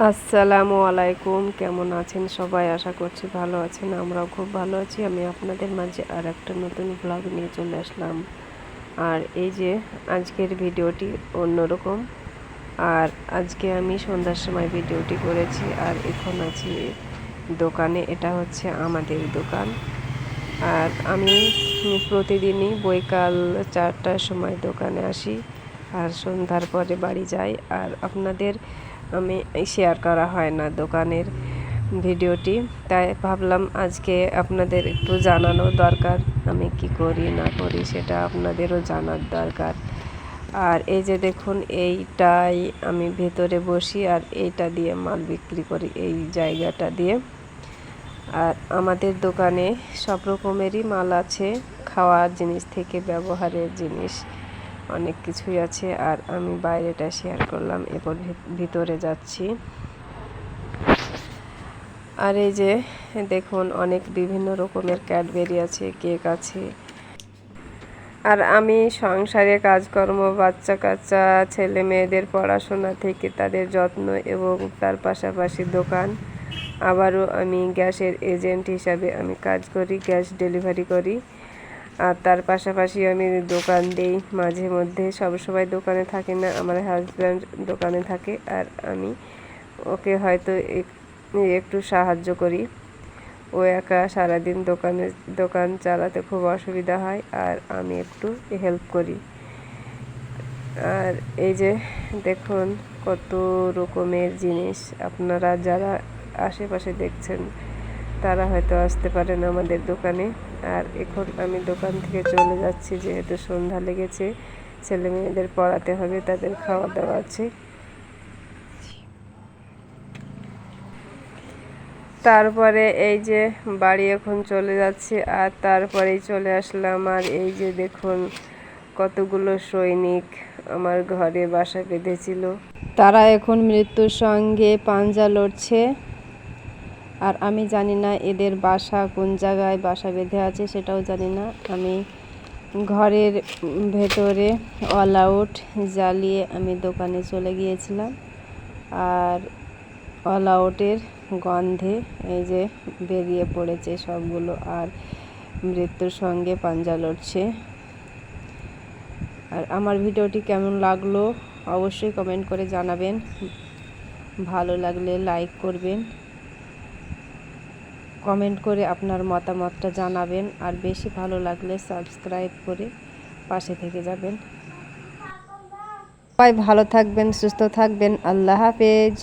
আসসালামু আলাইকুম। কেমন আছেন সবাই? আশা করছি ভালো আছেন। আমরাও খুব ভালো আছি। আমি আপনাদের মাঝে আর একটা নতুন ব্লগ নিয়ে চলে আসলাম। আর এই যে আজকের ভিডিওটি অন্যরকম। আর আজকে আমি সন্ধ্যার সময় ভিডিওটি করেছি আর এখন আছি দোকানে। এটা হচ্ছে আমাদের দোকান। আর আমি প্রতিদিনই বৈকাল 4টার সময় দোকানে আসি আর সন্ধ্যার পরে বাড়ি যাই। আর আপনাদের আমি শেয়ার করা হয় না দোকানের ভিডিওটি, তাই ভাবলাম আজকে আপনাদের একটু জানানো দরকার। আমি কি করি না করি সেটা আপনাদেরও জানার দরকার। আর এই যে দেখুন, এইটাই আমি ভেতরে বসি আর এইটা দিয়ে মাল বিক্রি করি, এই জায়গাটা দিয়ে। আর আমাদের দোকানে সব রকমেরই মাল আছে, খাওয়ার জিনিস থেকে ব্যবহারের জিনিস অনেক কিছুই আছে। আর আমি বাইরেটা শেয়ার করলাম, এরপর ভিতরে যাচ্ছি। আর এই যে দেখুন, অনেক বিভিন্ন রকমের ক্যাডবেরি আছে, কেক আছে। আর আমি সংসারে কাজকর্ম, বাচ্চা কাচ্চা, ছেলে মেয়েদের পড়াশোনা থেকে তাদের যত্ন এবং তার পাশাপাশি দোকান। আবারও আমি গ্যাসের এজেন্ট হিসাবে আমি কাজ করি, গ্যাস ডেলিভারি করি। আর তার পাশাপাশি আমি দোকান দিই মাঝে মধ্যে, সবসময় দোকানে থাকি না। আমার হাজব্যান্ড দোকানে থাকে আর আমি ওকে হয়তো একটু সাহায্য করি। ও একা সারাদিন দোকান চালাতে খুব অসুবিধা হয় আর আমি একটু হেল্প করি। আর এই যে দেখুন, কত রকমের জিনিস। আপনারা যারা আশেপাশে দেখছেন তারা হয়তো আসতে পারেন আমাদের দোকানে। আর এখন আমি দোকান থেকে চলে যাচ্ছি, যেহেতু সন্ধ্যা লেগেছে, ছেলে মেয়েদের পড়াতে হবে, তাদের খাওয়া দাওয়া আছে। তারপরে এই যে বাড়ি এখন চলে যাচ্ছে আর তারপরেই চলে আসলাম। আর এই যে দেখুন, কতগুলো সৈনিক আমার ঘরে বাসা বেঁধেছিল, তারা এখন মৃত্যুর সঙ্গে পাঞ্জা লড়ছে। আর আমি জানি না এদের বাসা কোন জায়গায় বাসা বেঁধে আছে, সেটাও জানি না। আমি ঘরের ভেতরে অল আউট জ্বালিয়ে আমি দোকানে চলে গিয়েছিলাম। আর অল আউটের গন্ধে এই যে বেরিয়ে পড়েছে সবগুলো আর মৃত্যুর সঙ্গে পাঞ্জা লড়ছে। আর আমার ভিডিওটি কেমন লাগলো অবশ্যই কমেন্ট করে জানাবেন। ভালো লাগলে লাইক করবেন, কমেন্ট করে আপনার মতামতটা জানাবেন। আর বেশি ভালো লাগলে সাবস্ক্রাইব করে পাশে থেকে যাবেন। সবাই ভালো থাকবেন, সুস্থ থাকবেন। আল্লাহ হাফেজ।